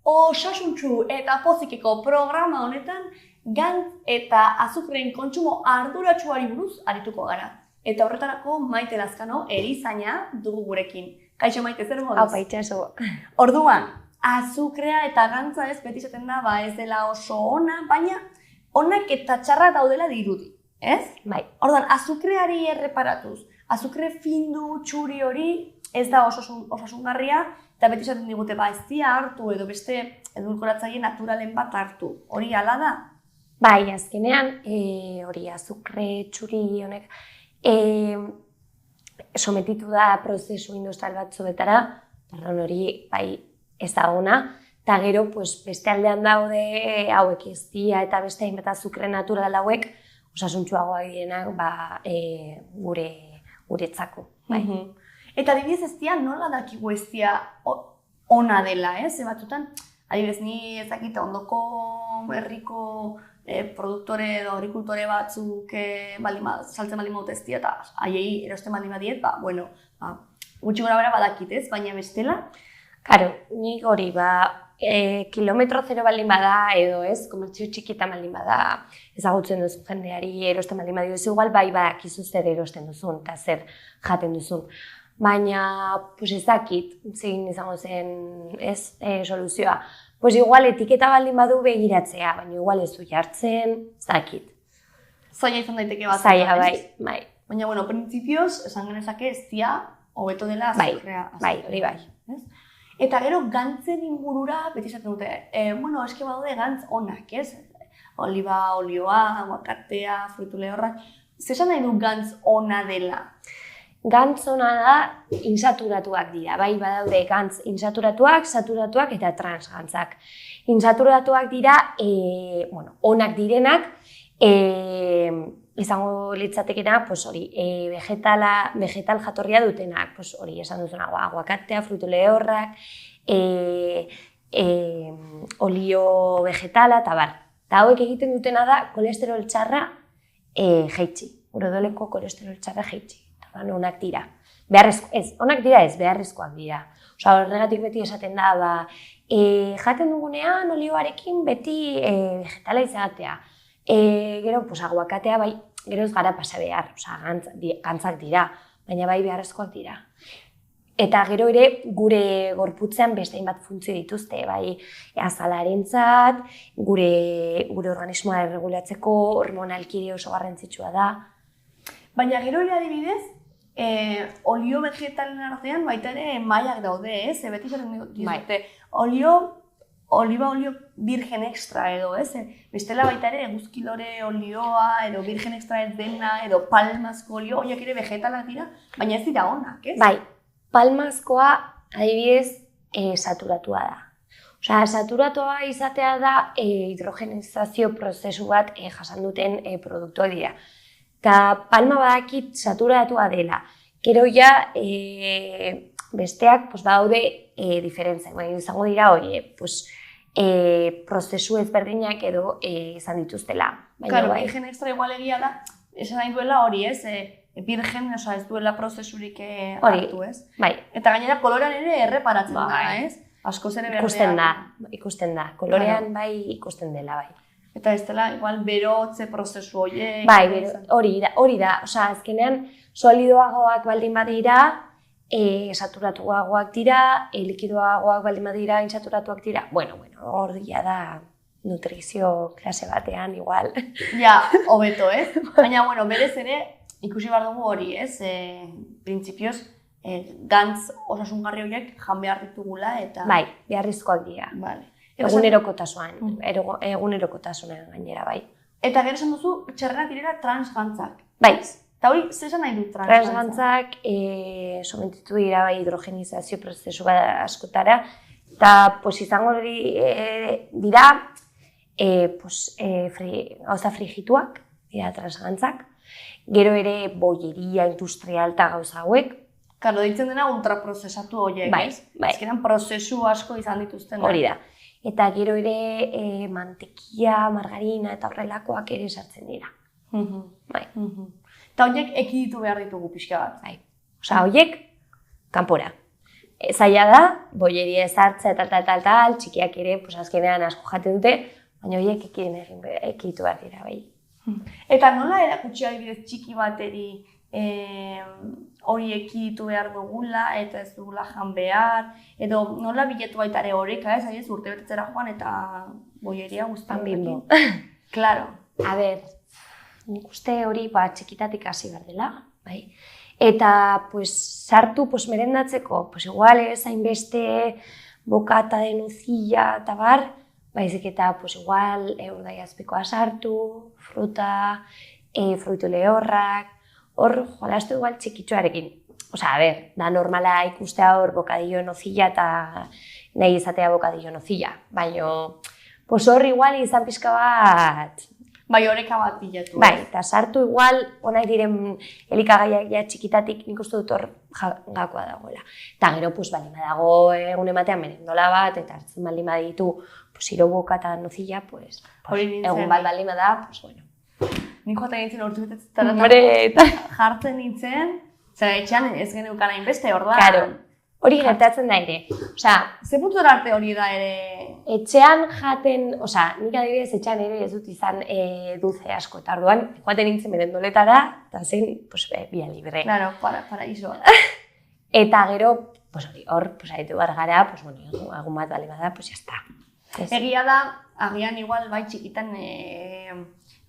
osasuntsu eta pozikeko programa honetan gantz eta azukreen kontsumo arduratsuari buruz arituko gara. Eta horretarako Maite Lazkano erizaina dugu gurekin. Kaixo Maite, zer moduz? Aupa itxaso. Orduan, azukrea eta gantza ez beti esaten da, ez dela oso ona, baina onak eta txarra daudela dirudi, ez? Bai. Orduan, azukreari erreparatuz, azukre findu, txuri hori ez da osasungarria, eta beti esaten digute, ez dia hartu edo beste edulkoratzaile naturalen bat hartu. Hori hala da? Bai, azkenean, hori azukre txuri honek, sometitu da prozesu industrial batzuetara, hori bai ez da ona, eta gero beste aldean daude hauek ez dia eta beste hainbat azukre natural hauek osasuntsuagoak direnak guretzako. Bai. Eta adibidez ez dia nola dakigu ez dia ona dela, ez? Batzutan, adibidez ni ez dakit ondoko herriko produktore edo agrikultore batzuk saltzen baldin maute ez dia eta haiei erosten baldin badiet, gutxi gora bera badakit ez, baina bestela? Karo, nik hori, kilometro zero baldin bada edo ez, komertzio txikitan baldin bada ezagutzen duzu jendeari erosten baldin badio ez igual bai badakizu zer erosten duzun eta zer jaten duzun. Baina, ez dakit, zein izango zen ez soluzioa. Igual etiketa baldin badu begiratzea, baina igual ez du jartzen, ez dakit. Zaila izan daiteke bat. Zaila, bai. Baina, printzipioz, esan genezake ez dia hobeto dela azukrea. Bai, hori bai. Eta gero gantzen ingurura, beti esaten dute, eske badaude gantz onak, ez? Oliba, olioa, aguakatea, fruitu lehorrak. Zer esan nahi du gantz ona dela? Gantz ona da insaturatuak dira, bai badaude gantz insaturatuak, saturatuak eta transgantzak. Insaturatuak dira, onak direnak, izango litzatekena, hori, vegetal jatorria dutenak, hori, esan duzuna, aguakatea, fruitu lehorrak, olio vegetala, eta bar. Eta hauek egiten dutena da, kolesterol txarra jaitsi, urodoleko kolesterol txarra jaitsi. Onak dira. Onak dira ez, beharrezkoak dira. Horregatik beti esaten da, jaten dugunean olioarekin beti vegetala izatea. Gero, aguakatea bai, gero ez gara pasa behar, gantzak dira, baina bai beharrezkoak dira. Eta gero ere gure gorputzean beste hainbat funtzio dituzte, bai azalarentzat, gure organismoa erregulatzeko hormonalkide oso garrantzitsua da. Baina gero ere adibidez, olio vegetalen artean baita ere mailak daude, ez? Beti esaten dizute, oliba olio virgen extra edo, ez? Bestela baita ere eguzkilore olioa, edo virgen extra ez dena, edo palmazko olio, horiek ere vegetalak dira, baina ez dira onak, ez? Bai, palmazkoa adibidez saturatua da. Saturatua izatea da hidrogenizazio prozesu bat jasan duten produktuak dira. Eta palma badakit saturatua dela. Gero ja, besteak badaude diferentziak. Izango dira hori, prozesu ezberdinak edo izan dituztela. Claro, virgen extra igual egia da, esan nahi duela hori, ez? Virgen, ez duela prozesurik hartu, ez? Bai. Eta gainera kolorean ere erreparatzen da, ez? Askoz ere berdea. Ikusten da. Kolorean bai ikusten dela, bai. Eta ez dela, igual, berotze prozesu horiek. Bai, hori da. Azkenean, solidoagoak baldin badira, saturatuagoak dira, likidoagoak baldin badira, insaturatuak dira. Hori da nutrizio klase batean, igual. Ja, hobeto, ez? Baina, berez ere, ikusi behar dugu hori, ez? Printzipioz, gantz osasungarri horiek jan behar ditugula eta... Bai, beharrizkoak dira. Vale. Egunerokotasunean gainera, bai. Eta gero esan duzu, txarrenak direla transgantzak. Bai. Eta hori, zer esan nahi du transgantzak? Transgantzak sometitu dira bai hidrogenizazio prozesu bat askotara, eta izango dira gauza frigituak, dira transgantzak, gero ere bolleria industrial eta gauza hauek. Karo, ditzen dena ultraprozesatu horiek, ez? Bai. Ezkeran prozesu asko izan dituzten. Hori da. Eta gero ere mantekia, margarina eta horrelakoak ere sartzen dira. Bai. Eta horiek ekiditu behar ditugu pixka bat. Bai. Horiek, kanpora. zaila da, boieria ezartza eta txikiak ere, pues azkenean asko jaten dute, baina horiek ekitu behar dira, bai. Eta nola erakutsi adibidez txiki bateri hori ekitu behar dugula eta ez dugula jan behar, edo nola biletu baita ere horreka, ez urte betetzera joan eta boieria guztan Bimbo. Claro. A ber, nik uste hori txikitatik hasi behar dela, bai. Eta, pues, sartu, pues, merendatzeko, pues, igual ez hainbeste bokata de nocilla eta bar, baizik eta, pues, igual, urdai azpikoa sartu, fruta, fruitu lehorrak, hor, jolastu igual txikitxoarekin. Osea, a ber, da normala ikustea hor bokadillo nocilla eta nahi izatea bokadillo nocilla, baina, pues, hor igual izan pixka bat, Bai, horeka bat bilatu. Bai, eta sartu igual, onak diren elikagaiak ja txikitatik nik uste dut hor gakoa dagoela. Eta gero, pues, baldin badago egun ematean merendola bat, eta hartzen baldin baditu, pues, iro boka eta nocilla, pues, egun bat baldin bada, pues, bueno. Nik joaten nintzen urte betetzetara jartzen nintzen, zera etxean ez geneukan hainbeste, hor da. Claro, hori gertatzen da ere. Osea, ze puntura arte hori da ere? Etxean jaten, nik adibidez etxean ere ez dut izan duze asko, eta orduan joaten nintzen merendoletara, eta zen, pues, bia libre. Claro, paraísoa. Eta gero, pues, hor, pues, aritu behar gara, pues, bueno, egun bat bale bada, pues, jazta. Egia da, agian igual bai txikitan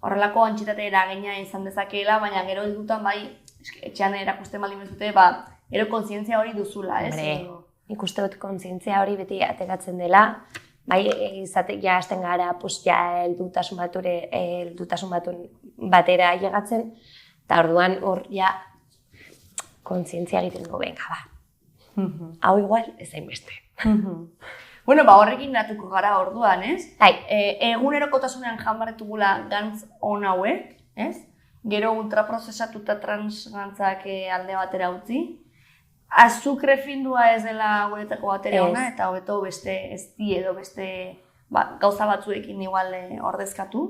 horrelako antxitate eragina izan dezakeela, baina gero dutan bai, etxean erakusten baldin bezute, ero kontzientzia hori duzula, ez? Hombre, nik uste dut kontzientzia hori beti ateratzen dela, bai, izatek ja hasten gara, pues, ja heldutasun batera llegatzen, eta orduan hor, ja, kontzientzia egiten dugu, venga, ba. Hau igual, ez hainbeste. Bueno, horrekin natuko gara orduan, ez? Bai. Egunerokotasunean janbarretugula gantz on hauek, ez? Gero ultraprozesatuta transgantzak alde batera utzi. Azukre findua ez dela guretako batera ona, eta hobeto beste ezti edo beste gauza batzuekin igual ordezkatu.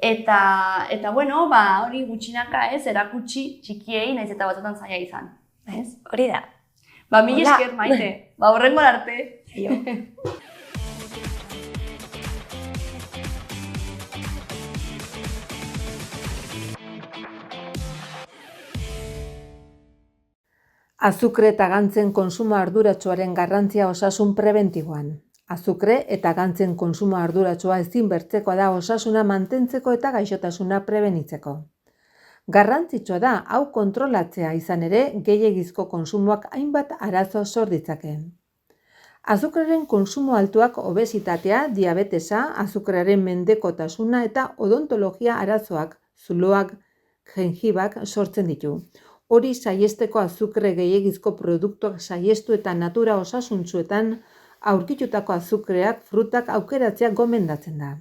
Eta bueno, hori gutxinaka ez, erakutsi txikiei naiz eta batzutan zaila izan. Ez? Hori da. Mila esker, Maite. Horrengor arte. Azukre eta gantzen kontsumo arduratsuaren garrantzia osasun prebentiboan. Azukre eta gantzen kontsumo arduratsua ezinbertzekoa da osasuna mantentzeko eta gaixotasuna prebenitzeko. Garrantzitsua da hau kontrolatzea izan ere gehiegizko kontsumoak hainbat arazo sor ditzake. Azukraren kontsumo altuak obesitatea, diabetesa, azukraren mendekotasuna eta odontologia arazoak, zuloak, gengibak sortzen ditu. Hori saihesteko azukre gehiegizko produktuak saihestu eta natura osasuntsuetan aurkitutako azukreak, frutak aukeratzea gomendatzen da.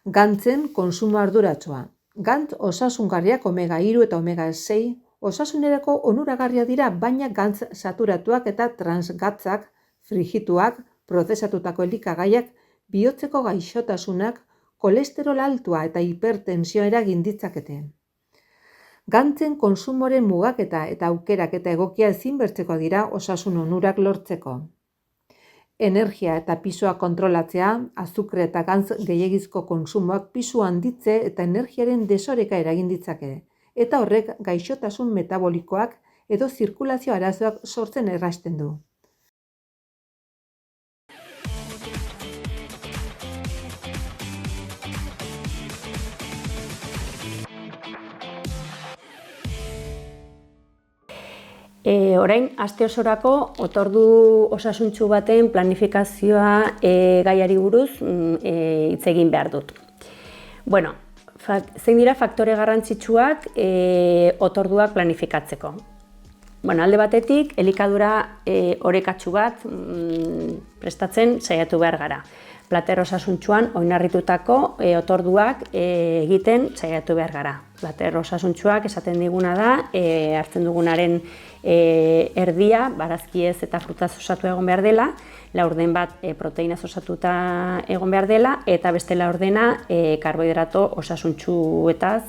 Gantzen kontsumo arduratsua. Gantz osasungarriak omega 3 eta omega 6 osasunerako onuragarria dira, baina gantz saturatuak eta transgatzak, frigituak, prozesatutako elikagaiak, bihotzeko gaixotasunak, kolesterol altua eta hipertensioa eragin ditzakete. Gantzen kontsumoren mugaketa eta aukeraketa egokia ezinbertzekoak dira osasun onurak lortzeko. Energia eta pisua kontrolatzea, azukre eta gantz gehiegizko kontsumoak pisu handitze eta energiaren desoreka eragin ditzake, eta horrek gaixotasun metabolikoak edo zirkulazio arazoak sortzen errasten du. Orain, aste osorako otordu osasuntsu baten planifikazioa gaiari buruz hitz egin behar dut. Bueno, zein dira faktore garrantzitsuak otorduak planifikatzeko? Bueno, alde batetik, elikadura orekatsu bat prestatzen saiatu behar gara. Plater osasuntsuan oinarritutako otorduak egiten saiatu behar gara. Plater osasuntsuak esaten diguna da, hartzen dugunaren erdia, barazkiez eta frutaz osatu egon behar dela, laurden bat proteinaz osatuta egon behar dela, eta beste laurdena karbohidrato osasuntsuetaz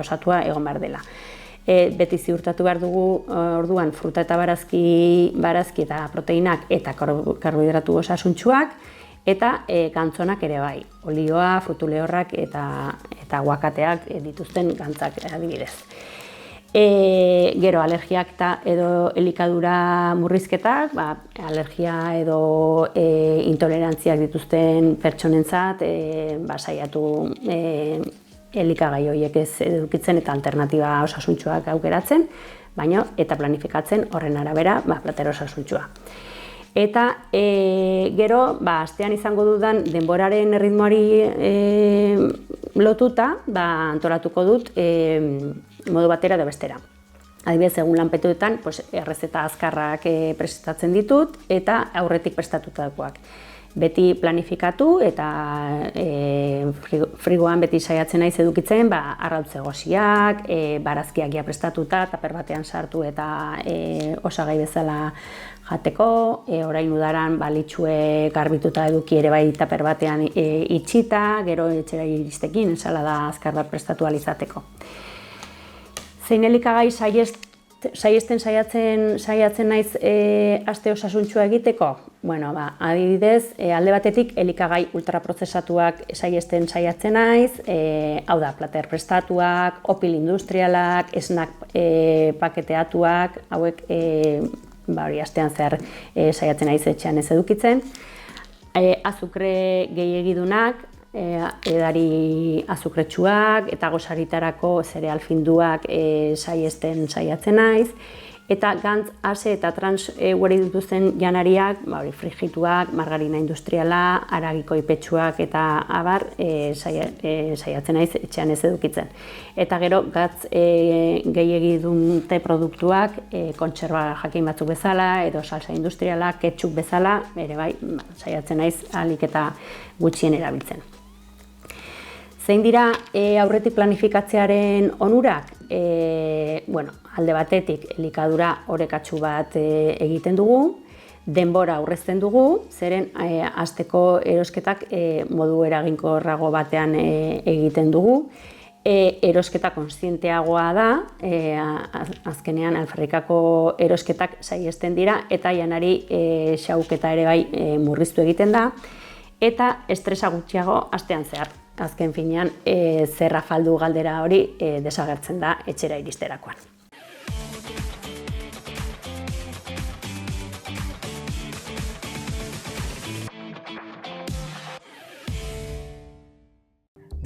osatua egon behar dela. beti ziurtatu behar dugu orduan fruta eta barazki eta proteinak eta karbohidratu osasuntsuak, eta gantzonak ere bai, olioa, frutu lehorrak eta aguakateak dituzten gantzak adibidez. Gero, alergiak edo elikadura murrizketak, alergia edo intolerantziak dituzten pertsonentzat saiatu elikagai horiek ez edukitzen eta alternatiba osasuntsuak aukeratzen, baina eta planifikatzen horren arabera plater osasuntsua. Eta gero, astean izango dudan denboraren erritmoari lotuta, antolatuko dut modu batera edo bestera. Adibidez, egun lanpetuetan, errezeta azkarrak prestatzen ditut eta aurretik prestatutakoak. Beti planifikatu eta frigoan beti saiatzen naiz edukitzen arrautze goziak, barazkiak prestatuta, taper batean sartu eta osagai bezala jateko, orain udaran litxue garbituta eduki ere bai taper batean itxita, gero etxera iristekin ensalada azkar bat prestatu alizateko. Zein elikagai saiesten saiatzen naiz aste osasuntsua egiteko? Bueno, adibidez, alde batetik elikagai ultraprozesatuak saiesten saiatzen naiz, hau da, plater prestatuak, opil industrialak, snack paketeatuak, hauek astean zehar saiatzen naiz etxean ez edukitzen. Azukre gehiagidunak, edari azukretsuak eta gosaritarako zereal finduak saiesten saiatzen naiz, eta gantz, ase eta trans guari dituzten janariak, frigituak, margarina industriala, haragiko ipetsuak eta abar saiatzen naiz etxean ez edukitzen. Eta gero, gatz gehiagidunte produktuak, kontserba jakin batzuk bezala, edo salsa industriala, ketchup bezala, ere bai, saiatzen naiz ahalik eta gutxien erabiltzen. Zein dira aurretik planifikatzearen onurak? Alde batetik elikadura orekatsu bat egiten dugu, denbora aurrezten dugu, zeren asteko erosketak modu eraginkorrago batean egiten dugu. Erosketa kontzienteagoa da, azkenean alferrikako erosketak saihesten dira eta janari xahuketa ere bai murriztu egiten da, eta estresa gutxiago astean zehar. Azken finean, zerra faldu galdera hori desagertzen da etxera iristerakoan.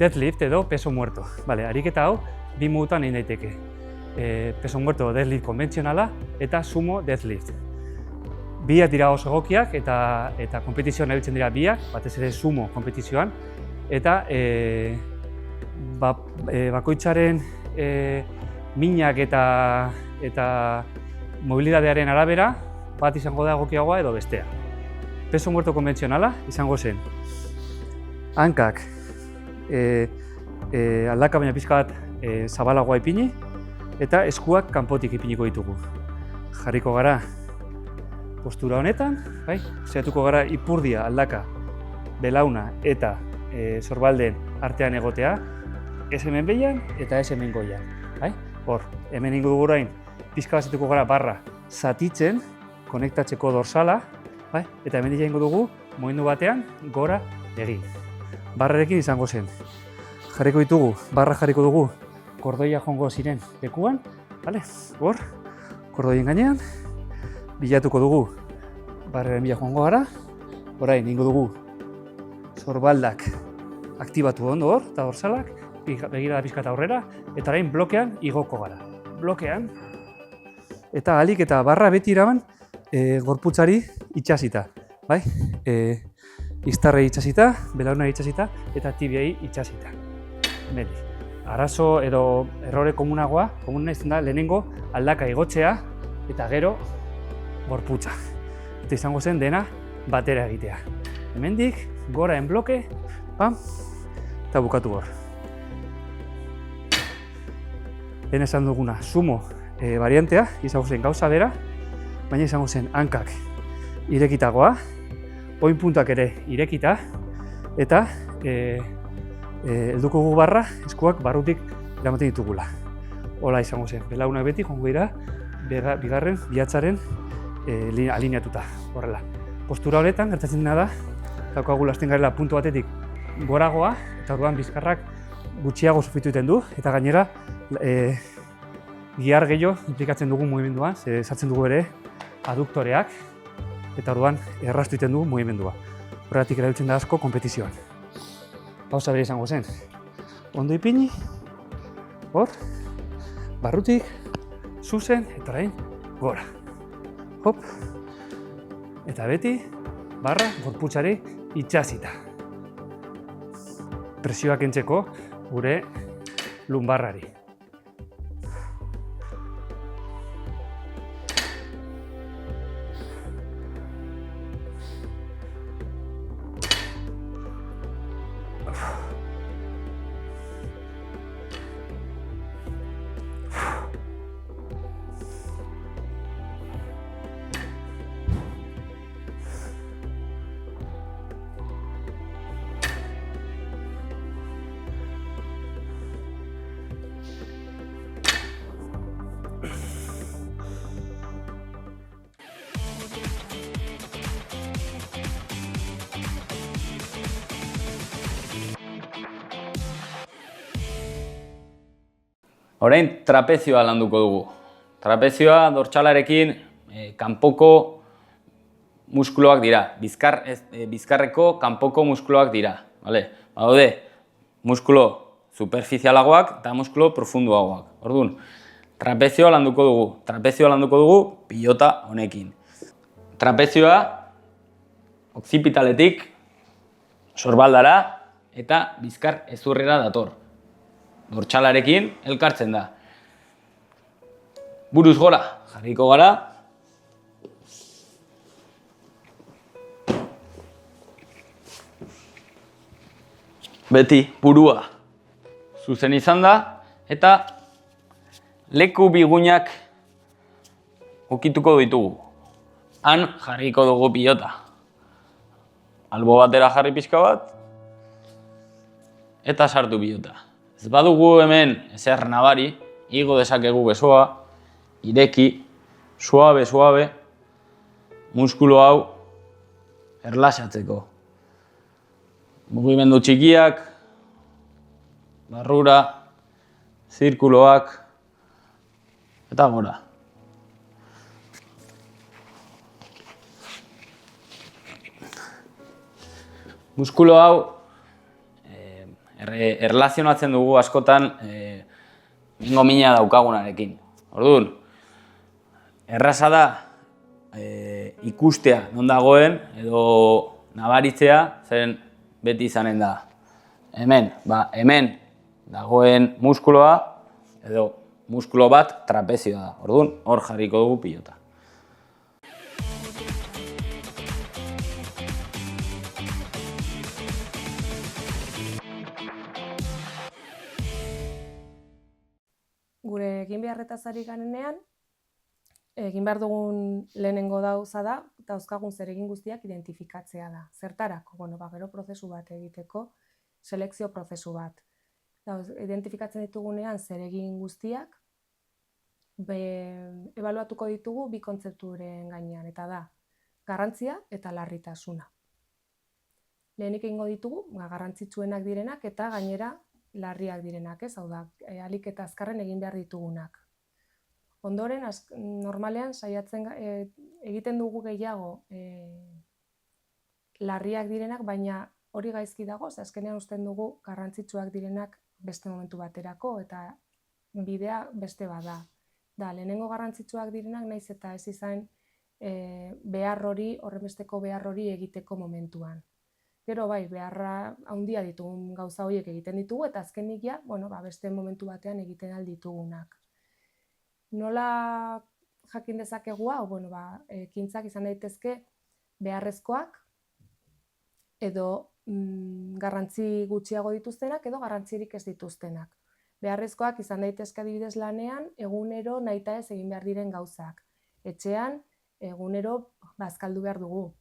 Deadlift edo peso muerto. Ariketa hau, bi modutan egin daiteke. Peso muerto deadlift konbentzionala eta sumo deadlift. Biak dira oso egokiak eta konpetizioan erabiltzen dira biak, batez ere sumo konpetizioan. Eta bakoitzaren minak eta mobilidadearen arabera bat izango da egokiagoa edo bestea. Peso muerto konbentzionala izango zen hankak aldaka baina pixka bat zabalagoa ipini eta eskuak kanpotik ipiniko ditugu. Jarriko gara postura honetan, saiatuko gara ipurdia, aldaka, belauna eta sorbaldeen artean egotea, ez hemen behian eta ez hemen goian. Hor, hemen ingo dugu orain, pixka bat gara barra zatitzen, konektatzeko dorsala, eta hemen ingo dugu, mugimendu batean, gora egin. Barrarekin izango zen. Jarriko ditugu, barra jarriko dugu, kordoia jongo ziren lekuan, hor, kordoien gainean, bilatuko dugu, barraren bila jongo gara, orain ingo dugu, sorbaldak aktibatu ondo hor, eta dorsalak, begirada pixka eta aurrera, eta orain blokean igoko gara. Blokean, eta ahalik eta barra beti iraban gorputzari itxasita. Iztarrei itxasita, belaunari itxasita, eta tibiai itxasita. Arazo edo errore komunagoa izan da lehenengo aldaka igotzea, eta gero gorputza. Eta izango zen dena batera egitea. Hemendik, gora en bloke, eta bukatu hor. Lehen esan duguna, sumo variantea, izango zen gauza bera, baina izango zen hankak irekitagoa, oinpuntak ere irekita, eta helduko gu barra eskuak barrutik eramaten ditugula. hola izango zen. Belaunak beti joango dira bigarren bihatzaren alineatuta, horrela. Postura honetan, gertatzen dena da, daukagula hasten garela puntu batetik goragoa, eta orduan bizkarrak gutxiago sufritu egiten du, eta gainera gihar gehiago implikatzen dugu mugimenduan, sartzen dugu ere aduktoreak, eta orduan erraztu egiten dugu mugimendua. Horregatik erabiltzen da asko konpetizioan. Pausa bere izango zen. Ondo ipini, hor, barrutik, zuzen, eta orain, gora. Hop, eta beti, barra, gorputzari itxasita. Presioak kentzeko gure lumbarrari. Orain trapezioa landuko dugu. Trapezioa dortsalarekin kanpoko muskuluak dira. Bizkarreko kanpoko muskuluak dira. Badaude muskulo superficialagoak eta muskulo profundoagoak. Orduan, trapezioa landuko dugu. Trapezioa landuko dugu pilota honekin. Trapezioa oksipitaletik sorbaldara eta bizkar hezurrera dator. Dortsalarekin elkartzen da. Buruz gora jarriko gara. Beti burua zuzen izan da eta leku bigunak ukituko ditugu. Han jarriko dugu pilota. Albo batera jarri pixka bat eta sartu pilota. Ez badugu hemen ezer nabari, igo dezakegu besoa, ireki, suabe, muskulu hau erlaxatzeko. Mugimendu txikiak, barrura, zirkuloak, eta gora. Muskulu hau erlazionatzen dugu askotan mingo mina daukagunarekin. Orduan, erraza da ikustea non dagoen edo nabaritzea zen beti izanen da. Hemen dagoen muskuloa edo muskulo bat trapezioa da. Orduan, hor jarriko dugu pilota. Gure egin beharretaz ari garenean, egin behar dugun lehenengo gauza da, eta dauzkagun zeregin guztiak identifikatzea da. Zertarako? Gero prozesu bat egiteko, selekzio prozesu bat. Identifikatzen ditugunean zeregin guztiak, ebaluatuko ditugu bi kontzepturen gainean, eta da, garrantzia eta larritasuna. Lehenik egingo ditugu, garrantzitsuenak direnak eta gainera larriak direnak, hau da, ahalik eta azkarren egin behar ditugunak. Ondoren, normalean saiatzen egiten dugu gehiago larriak direnak, baina hori gaizki dago, azkenean usten dugu garrantzitsuak direnak beste momentu baterako eta bidea beste bada. Lehenengo garrantzitsuak direnak naiz eta ez izan horrenbesteko behar hori egiteko momentuan. Gero beharra handia ditugun gauza horiek egiten ditugu eta azkenik beste momentu batean egiten alditugunak. Nola jakin dezakegu hau? Ekintzak izan daitezke beharrezkoak edo garrantzi gutxiago dituztenak edo garrantzirik ez dituztenak. Beharrezkoak izan daitezke adibidez lanean egunero nahita ez egin behar diren gauzak. Etxean egunero bazkaldu behar dugu.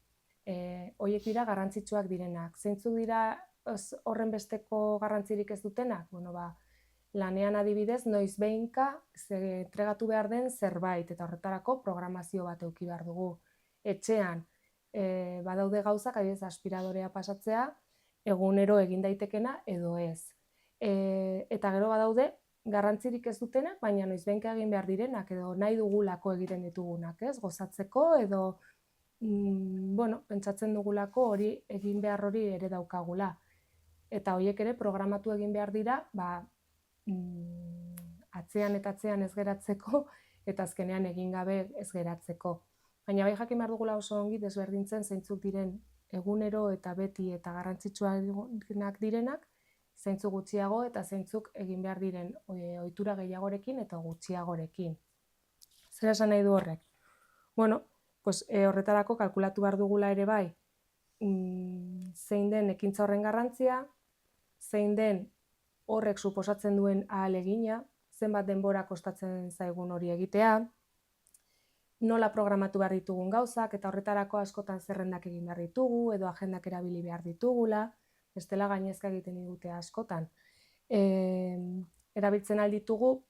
Horiek dira garrantzitsuak direnak. Zeintzuk dira horren besteko garrantzirik ez dutenak? lanean adibidez noiz behinka entregatu behar den zerbait, eta horretarako programazio bat eduki behar dugu. Etxean badaude gauzak, adibidez aspiradorea pasatzea, egunero egin daitekena edo ez. Eta gero badaude garrantzirik ez dutenak, baina noizbehinka egin behar direnak, edo nahi dugulako egiten ditugunak, ez? Gozatzeko edo pentsatzen dugulako hori egin behar hori ere daukagula. Eta horiek ere programatu egin behar dira, atzean eta atzean ez geratzeko, eta azkenean egin gabe ez geratzeko. Baina bai jakin behar dugula oso ongi desberdintzen zeintzuk diren egunero eta beti eta garrantzitsuak direnak, zeintzuk gutxiago eta zeintzuk egin behar diren ohitura gehiagorekin eta gutxiagorekin. Zer esan nahi du horrek? Horretarako kalkulatu behar dugula ere bai, zein den ekintza horren garrantzia, zein den horrek suposatzen duen ahalegina, zenbat denbora kostatzen zaigun hori egitea, nola programatu behar ditugun gauzak, eta horretarako askotan zerrendak egin behar ditugu, edo agendak erabili behar ditugula, bestela gainezka egiten digute askotan. Erabiltzen alditugu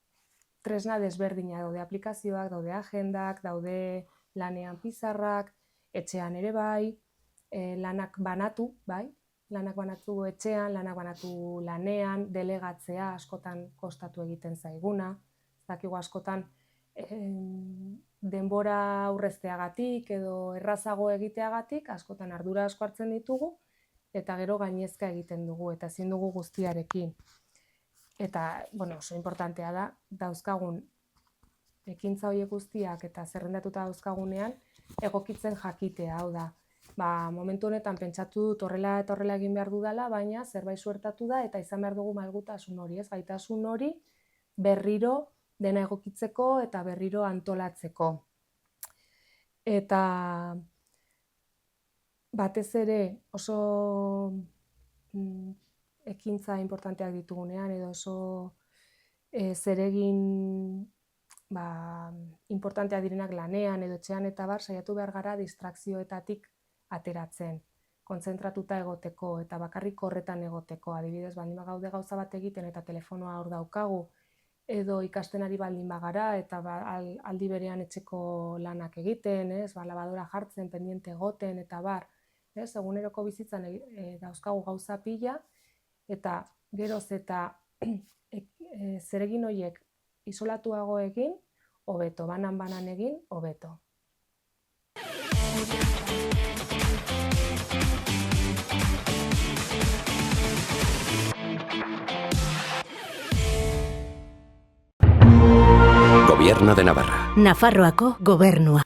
tresna desberdina, daude aplikazioak, daude agendak, daude lanean pizarrak, etxean ere bai, lanak banatu, bai? Lanak banatu etxean, lanak banatu lanean, delegatzea askotan kostatu egiten zaiguna, ez dakigu askotan denbora aurrezteagatik edo errazago egiteagatik, askotan ardura asko hartzen ditugu, eta gero gainezka egiten dugu, eta ezin dugu guztiarekin. Eta, oso importantea da, dauzkagun ekintza horiek guztiak eta zerrendatuta dauzkagunean egokitzen jakitea, hau da. Momentu honetan pentsatu dut horrela eta horrela egin behar dudala, baina zerbait suertatu da eta izan behar dugu malgutasun hori, ez? Gaitasun hori berriro dena egokitzeko eta berriro antolatzeko. Eta batez ere oso ekintza importanteak ditugunean edo oso zeregin importanteak direnak lanean edo etxean eta saiatu behar gara distrakzioetatik ateratzen, kontzentratuta egoteko eta bakarrik horretan egoteko. Adibidez, baldin bagaude gauza bat egiten eta telefonoa hor daukagu, edo ikasten ari baldin bagara eta aldi berean etxeko lanak egiten, labadora jartzen, pendiente egoten eta bar, eguneroko bizitzan dauzkagu gauza pila, eta geroz eta zeregin horiek isolatuago egin, hobeto, banan egin, hobeto. Gobierno de Navarra. Nafarroako gobernua.